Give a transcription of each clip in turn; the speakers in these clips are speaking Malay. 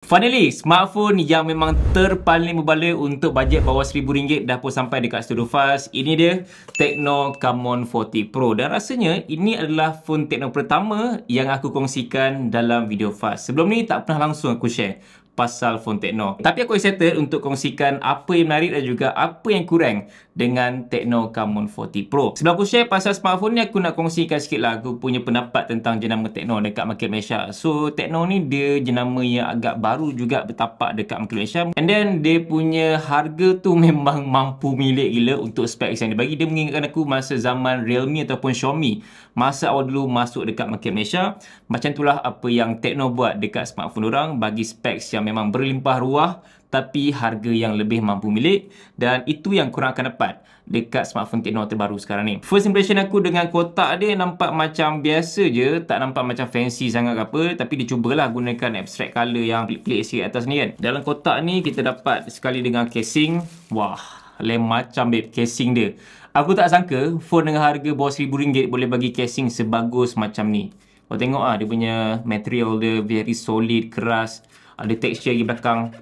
Finally, smartphone yang memang terpaling berbaloi untuk bajet bawah RM1,000 dah pun sampai dekat Studio Fast. Ini dia, Tecno Camon 40 Pro. Dan rasanya ini adalah phone Tecno pertama yang aku kongsikan dalam video Fast. Sebelum ni tak pernah langsung aku share pasal phone Tecno. Tapi aku excited untuk kongsikan apa yang menarik dan juga apa yang kurang dengan Tecno Camon 40 Pro. Sebelum aku share pasal smartphone ni, aku nak kongsikan sikit lah aku punya pendapat tentang jenama Tecno dekat market Malaysia. So, Tecno ni dia jenama yang agak baru juga bertapak dekat market Malaysia. And then, dia punya harga tu memang mampu milik gila untuk specs yang dia bagi. Dia mengingatkan aku masa zaman Realme ataupun Xiaomi. Masa awal dulu masuk dekat market Malaysia. Macam itulah apa yang Tecno buat dekat smartphone orang, bagi specs yang memang berlimpah ruah tapi harga yang lebih mampu milik, dan itu yang korang akan dapat dekat smartphone Tecno terbaru sekarang ni. First impression aku dengan kotak dia nampak macam biasa je, tak nampak macam fancy sangat ke apa, tapi dia cubalah gunakan abstract colour yang pelik-pelik sikit atas ni kan. Dalam kotak ni kita dapat sekali dengan casing. Wah, lain macam babe casing dia. Aku tak sangka phone dengan harga bawah RM1,000 boleh bagi casing sebagus macam ni. Kau tengok dia punya material dia very solid, keras. Ada texture di belakang.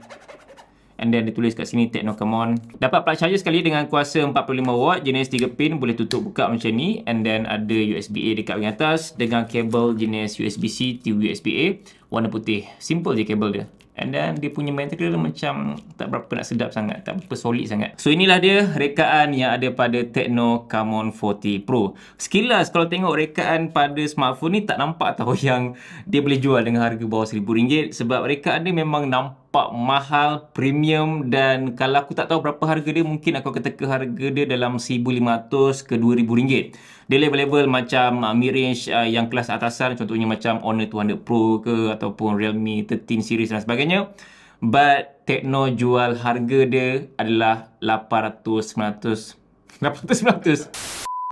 And then dia tulis kat sini Tecno Camon. Dapat plug charger sekali dengan kuasa 45W, jenis 3 pin, boleh tutup buka macam ni. And then ada USB-A dekat bahagian atas dengan kabel jenis USB-C to USB-A warna putih. Simple je kabel dia. And then dia punya material macam tak berapa nak sedap sangat, tak berapa solid sangat. So inilah dia rekaan yang ada pada Tecno Camon 40 Pro. Sekilas kalau tengok rekaan pada smartphone ni tak nampak tau yang dia boleh jual dengan harga bawah RM1,000, sebab rekaan dia memang nampak mahal, premium, dan kalau aku tak tahu berapa harga dia, mungkin aku akan teka harga dia dalam RM1,500 ke RM2,000. Dia level-level macam mid-range yang kelas atasan, contohnya macam Honor 200 Pro ke ataupun Realme 13 series dan sebagainya. But Tecno jual harga dia adalah 800, 900.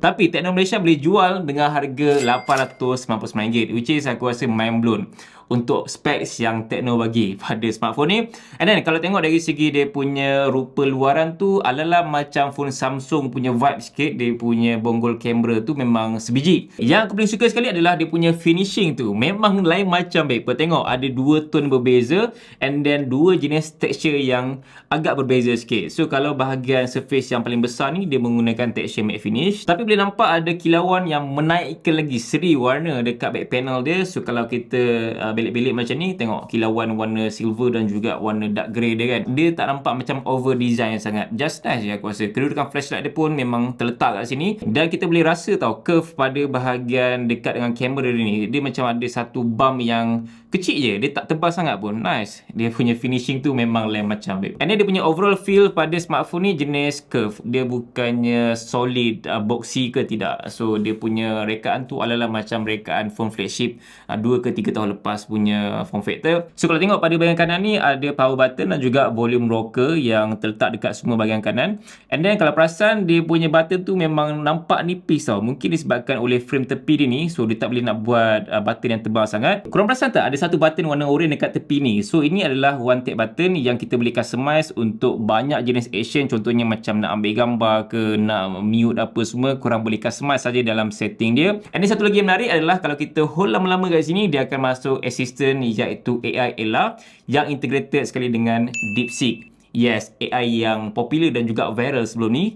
Tapi Tecno Malaysia boleh jual dengan harga RM899, which is aku rasa mind blown untuk specs yang Tecno bagi pada smartphone ni. And then kalau tengok dari segi dia punya rupa luaran tu, ala-ala macam phone Samsung punya vibe sikit. Dia punya bonggol kamera tu memang sebiji. Yang aku paling suka sekali adalah dia punya finishing tu. Memang lain macam babe. Kau tengok ada dua tone berbeza, and then dua jenis texture yang agak berbeza sikit. So kalau bahagian surface yang paling besar ni, dia menggunakan texture matte finish. Tapi boleh nampak ada kilauan yang menaikkan lagi seri warna dekat back panel dia. So kalau kita belik-belik macam ni, tengok kilauan warna silver dan juga warna dark grey dia kan. Dia tak nampak macam over design sangat. Just nice je aku rasa. Kedudukan flashlight dia pun memang terletak kat sini. Dan kita boleh rasa tau curve pada bahagian dekat dengan kamera dia ni. Dia macam ada satu bump yang kecil je. Dia tak tebal sangat pun. Nice. Dia punya finishing tu memang lain macam babe. And then dia punya overall feel pada smartphone ni jenis curve. Dia bukannya solid boxy ke tidak. So dia punya rekaan tu ala-ala macam rekaan phone flagship 2 ke 3 tahun lepas punya form factor. So kalau tengok pada bahagian kanan ni ada power button dan juga volume rocker yang terletak dekat semua bahagian kanan. And then kalau perasan dia punya button tu memang nampak nipis tau. Mungkin disebabkan oleh frame tepi dia ni. So dia tak boleh nak buat button yang tebal sangat. Korang perasan tak ada satu button warna oranye dekat tepi ni. So ini adalah one tap button yang kita boleh customize untuk banyak jenis action. Contohnya macam nak ambil gambar ke, nak mute apa semua, korang boleh customize saja dalam setting dia. And then satu lagi yang menarik adalah kalau kita hold lama-lama kat sini, dia akan masuk assistant iaitu AI Ella yang integrated sekali dengan DeepSeek. Yes, AI yang popular dan juga viral sebelum ni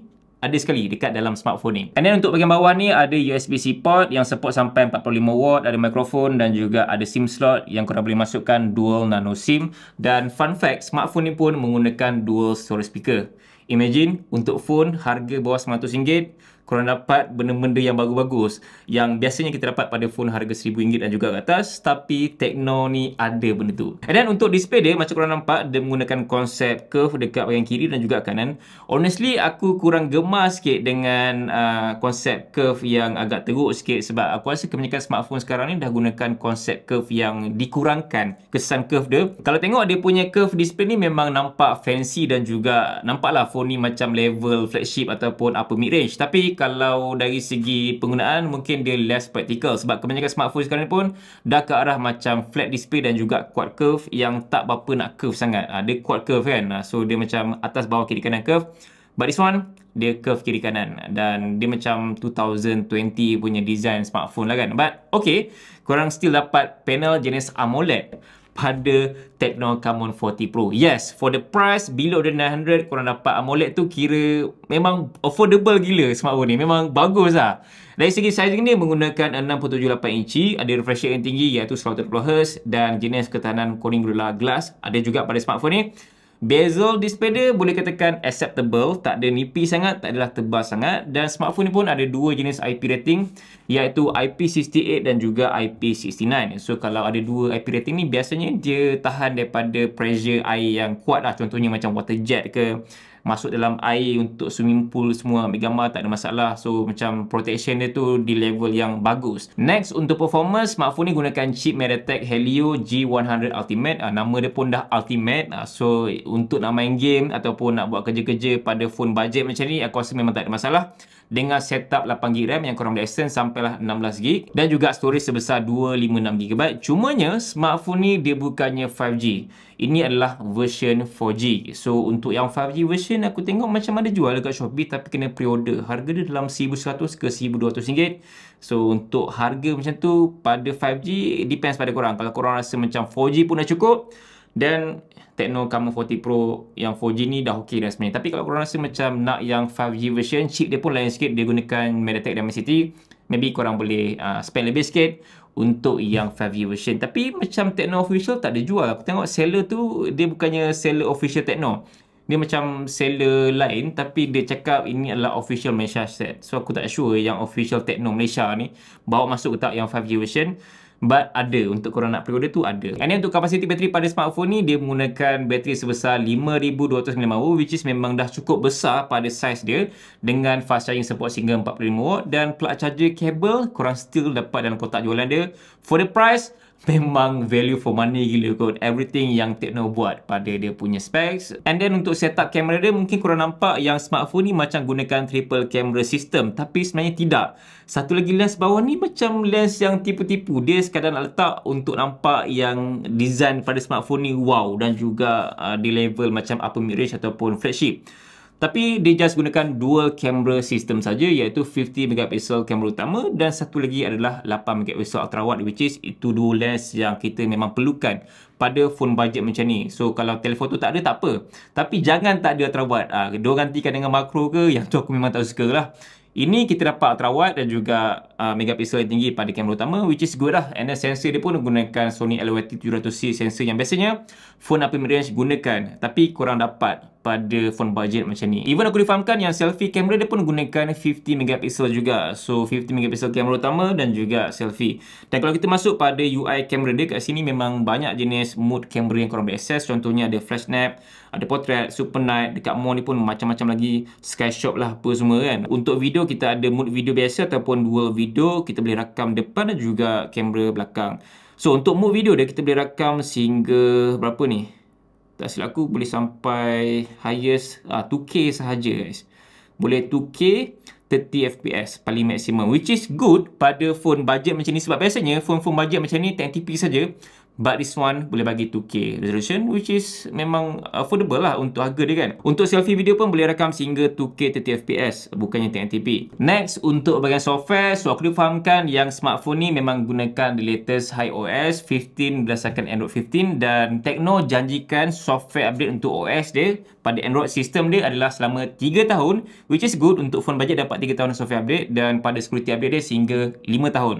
ada sekali dekat dalam smartphone ni. And then untuk bahagian bawah ni ada USB-C port yang support sampai 45W, ada mikrofon dan juga ada SIM slot yang korang boleh masukkan dual nano SIM. Dan fun fact, smartphone ni pun menggunakan dual storage speaker. Imagine untuk phone harga bawah RM100, korang dapat benda-benda yang bagus-bagus yang biasanya kita dapat pada phone harga RM1,000 dan juga ke atas, tapi Tecno ni ada benda tu. And then untuk display dia, macam korang nampak, dia menggunakan konsep curve dekat bahagian kiri dan juga kanan. Honestly, aku kurang gemar sikit dengan konsep curve yang agak teruk sikit, sebab aku rasa kebanyakan smartphone sekarang ni dah gunakan konsep curve yang dikurangkan kesan curve dia. Kalau tengok dia punya curve display ni memang nampak fancy dan juga nampaklah phone ni macam level flagship ataupun upper mid range. Tapi kalau dari segi penggunaan mungkin dia less practical, sebab kebanyakan smartphone sekarang ni pun dah ke arah macam flat display dan juga quad curve yang tak berapa nak curve sangat. Dia quad curve kan, so dia macam atas bawah kiri kanan curve. But this one dia curve kiri kanan dan dia macam 2020 punya design smartphone lah kan. But okay, korang still dapat panel jenis AMOLED pada Tecno Camon 40 Pro. Yes, for the price below the 900 korang dapat AMOLED tu kira memang affordable gila smartphone ni. Memang bagus lah. Dari segi sizing ni menggunakan 6.78 inci, ada refresh rate yang tinggi iaitu 120Hz dan jenis ketahanan Corning Gorilla Glass ada juga pada smartphone ni. Bezel display dia boleh katakan acceptable, tak ada nipis sangat, tak adalah tebal sangat, dan smartphone ni pun ada dua jenis IP rating iaitu IP68 dan juga IP69. So kalau ada dua IP rating ni biasanya dia tahan daripada pressure air yang kuat lah, contohnya macam water jet ke, masuk dalam air untuk swimming pool semua ambil gambar tak ada masalah. So macam protection dia tu di level yang bagus. Next untuk performance, smartphone ni gunakan chip MediaTek Helio G100 Ultimate. Nama dia pun dah Ultimate. So untuk nak main game ataupun nak buat kerja-kerja pada phone budget macam ni, aku rasa memang tak ada masalah. Dengan setup 8GB RAM yang korang boleh extend sampailah 16GB dan juga storage sebesar 256GB. Cumanya smartphone ni dia bukannya 5G. Ini adalah version 4G. So untuk yang 5G version aku tengok macam ada jual dekat Shopee tapi kena pre-order. Harga dia dalam 1100 ke 1200 ringgit. So untuk harga macam tu pada 5G depends pada korang. Kalau korang rasa macam 4G pun dah cukup, dan Tecno Camon 40 Pro yang 4G ni dah okey dah sebenarnya. Tapi kalau korang rasa macam nak yang 5G version, chip dia pun lain sikit, dia gunakan MediaTek Dimensity, maybe korang boleh spend lebih sikit untuk yang 5G version. Tapi macam Tecno official tak ada jual. Aku tengok seller tu dia bukannya seller official Tecno, dia macam seller lain tapi dia cakap ini adalah official Malaysia set. So aku tak sure yang official Tecno Malaysia ni bawa masuk ke tak yang 5G version. But ada, untuk korang nak pre-order tu ada. Dan untuk kapasiti bateri pada smartphone ni, dia menggunakan bateri sebesar 5295 watt, which is memang dah cukup besar pada size dia, dengan fast charging support sehingga 45 watt, dan plug charger kabel korang still dapat dalam kotak jualan dia. For the price, memang value for money gila kot. Everything yang Tecno buat pada dia punya specs. And then untuk setup kamera dia, mungkin korang nampak yang smartphone ni macam gunakan triple camera system, tapi sebenarnya tidak. Satu lagi lens bawah ni macam lens yang tipu-tipu. Dia sekadar nak letak untuk nampak yang design pada smartphone ni wow, dan juga di level macam upper mid range ataupun flagship. Tapi dia just gunakan dual camera system saja, iaitu 50MP kamera utama dan satu lagi adalah 8MP ultra wide, which is itu dua lens yang kita memang perlukan pada phone budget macam ni. So kalau telefon tu tak ada tak apa, tapi jangan tak ada ultra wide. Dia gantikan dengan makro ke, yang tu aku memang tak suka lah. Ini kita dapat ultra wide dan juga megapiksel yang tinggi pada kamera utama, which is good lah. And then sensor dia pun gunakan Sony LYT700C sensor yang biasanya phone upper mid range gunakan, tapi korang dapat pada phone budget macam ni. Even aku difahamkan yang selfie kamera dia pun gunakan 50MP juga. So 50MP kamera utama dan juga selfie. Dan kalau kita masuk pada UI kamera dia, kat sini memang banyak jenis mode kamera yang korang boleh access. Contohnya ada flash snap, ada portrait, super night. Dekat mode ni pun macam-macam lagi, sky shot lah apa semua kan. Untuk video kita ada mode video biasa ataupun dual video. Kita boleh rakam depan dan juga kamera belakang. So untuk mode video dia, kita boleh rakam sehingga berapa ni? Tak silap aku boleh sampai highest 2K sahaja guys. Boleh 2K 30fps paling maksimum, which is good pada phone budget macam ni. Sebab biasanya phone-phone budget macam ni 1080p saja, but this one boleh bagi 2K resolution, which is memang affordable lah untuk harga dia kan. Untuk selfie video pun boleh rakam sehingga 2K 30fps, bukannya 1080p. Next untuk bahagian software, so aku difahamkan yang smartphone ni memang gunakan the latest iOS 15 berdasarkan Android 15, dan Tecno janjikan software update untuk OS dia pada Android system dia adalah selama 3 tahun, which is good. Untuk phone budget dapat 3 tahun software update, dan pada security update dia sehingga 5 tahun.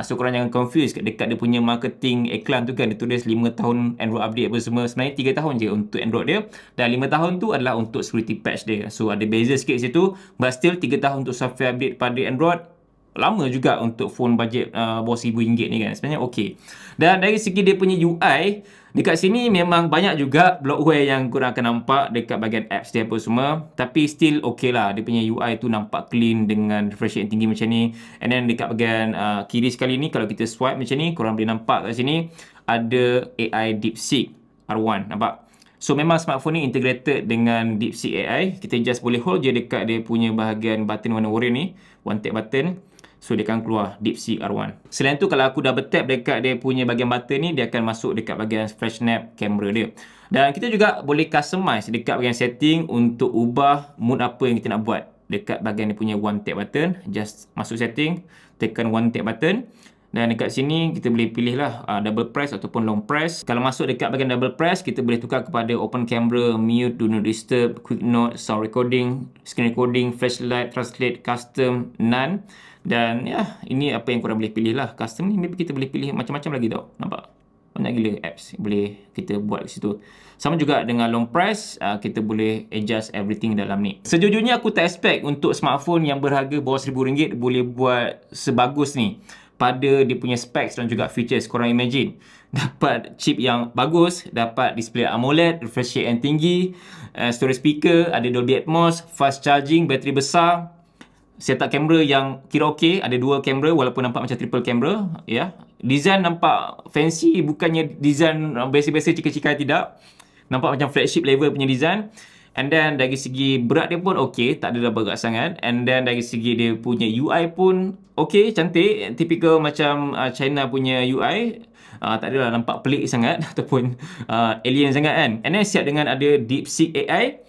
So korang jangan confuse dekat dia punya marketing iklan tu kan, dia tulis 5 tahun Android update apa semua. Sebenarnya 3 tahun je untuk Android dia, dan 5 tahun tu adalah untuk security patch dia. So ada beza sikit situ, but still 3 tahun untuk software update pada Android lama juga untuk phone budget bawah RM1,000 ni kan. Sebenarnya okey. Dan dari segi dia punya UI, dekat sini memang banyak juga bloatware yang korang akan nampak dekat bahagian apps dia apa semua. Tapi still okey lah. Dia punya UI tu nampak clean dengan refresh rate yang tinggi macam ni. And then dekat bahagian kiri sekali ni, kalau kita swipe macam ni, korang boleh nampak kat sini ada AI DeepSeek R1. Nampak? So memang smartphone ni integrated dengan DeepSeek AI. Kita just boleh hold je dekat dia punya bahagian button warna oranye ni, one tap button. So dia akan keluar DeepSeek R1. Selain tu kalau aku double tap dekat dia punya bahagian button ni, dia akan masuk dekat bahagian flash snap kamera dia. Dan kita juga boleh customize dekat bahagian setting untuk ubah mood apa yang kita nak buat. Dekat bahagian dia punya one tap button, just masuk setting, tekan one tap button. Dan dekat sini kita boleh pilih lah double press ataupun long press. Kalau masuk dekat bahagian double press, kita boleh tukar kepada open camera, mute, do not disturb, quick note, sound recording, screen recording, flashlight, translate, custom, none. Dan ya, ini apa yang korang boleh pilih lah. Custom ni maybe kita boleh pilih macam-macam lagi tau. Nampak? Banyak gila apps boleh kita buat di situ. Sama juga dengan long press, kita boleh adjust everything dalam ni. Sejujurnya aku tak expect untuk smartphone yang berharga bawah RM1,000 boleh buat sebagus ni pada dia punya specs dan juga features. Korang imagine, dapat chip yang bagus, dapat display AMOLED, refresh rate yang tinggi, storage speaker, ada Dolby Atmos, fast charging, bateri besar, setup kamera yang kira okey, ada dual kamera walaupun nampak macam triple kamera, ya. Design nampak fancy, bukannya design biasa-biasa cikai-cikai, tidak. Nampak macam flagship level punya design. And then dari segi berat dia pun okey, tak ada berat sangat. And then dari segi dia punya UI pun okey, cantik, typical macam China punya UI. Tak adalah nampak pelik sangat ataupun alien sangat kan. And then siap dengan ada DeepSeek AI.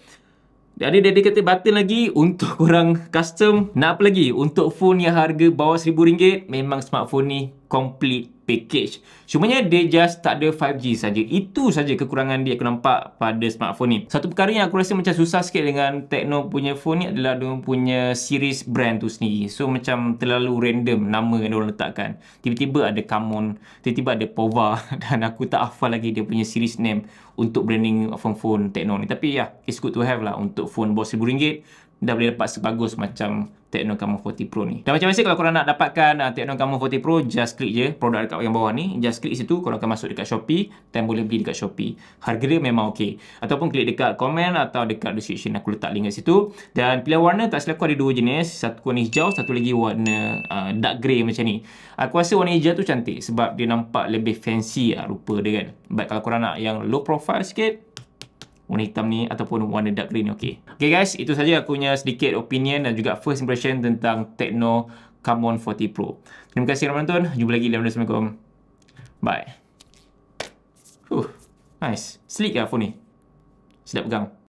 Ada dedicated button lagi untuk korang custom. Nak apa lagi? Untuk phone yang harga bawah RM1,000, memang smartphone ni complete package. Cumanya dia just tak ada 5G saja. Itu saja kekurangan dia aku nampak pada smartphone ni. Satu perkara yang aku rasa macam susah sikit dengan Tecno punya phone ni adalah dia punya series brand tu sendiri. So macam terlalu random nama yang diorang letakkan. Tiba-tiba ada Camon, tiba-tiba ada Pova dan aku tak hafal lagi dia punya series name untuk branding phone Tecno ni. Tapi ya, it's good to have lah untuk phone bawah RM1,000. Dah boleh dapat sebagus macam Tecno Camon 40 Pro ni. Dan macam biasa, kalau korang nak dapatkan Tecno Camon 40 Pro, just klik je produk dekat bahagian bawah ni. Just klik situ, korang akan masuk dekat Shopee dan boleh beli dekat Shopee. Harga dia memang okey. Ataupun klik dekat komen atau dekat description, aku letak link kat situ. Dan pilihan warna tak silap aku ada dua jenis. Satu warna hijau, satu lagi warna dark grey macam ni. Aku rasa warna hijau tu cantik sebab dia nampak lebih fancy rupa dia kan. But kalau korang nak yang low profile sikit, warna hitam ni ataupun warna dark green ni okey. Okay guys, itu saja aku punya sedikit opinion dan juga first impression tentang Tecno Camon 40 Pro. Terima kasih kerana menonton. Jumpa lagi dalam video. Assalamualaikum. Bye. Nice. Sleek lah phone ni. Sedap pegang.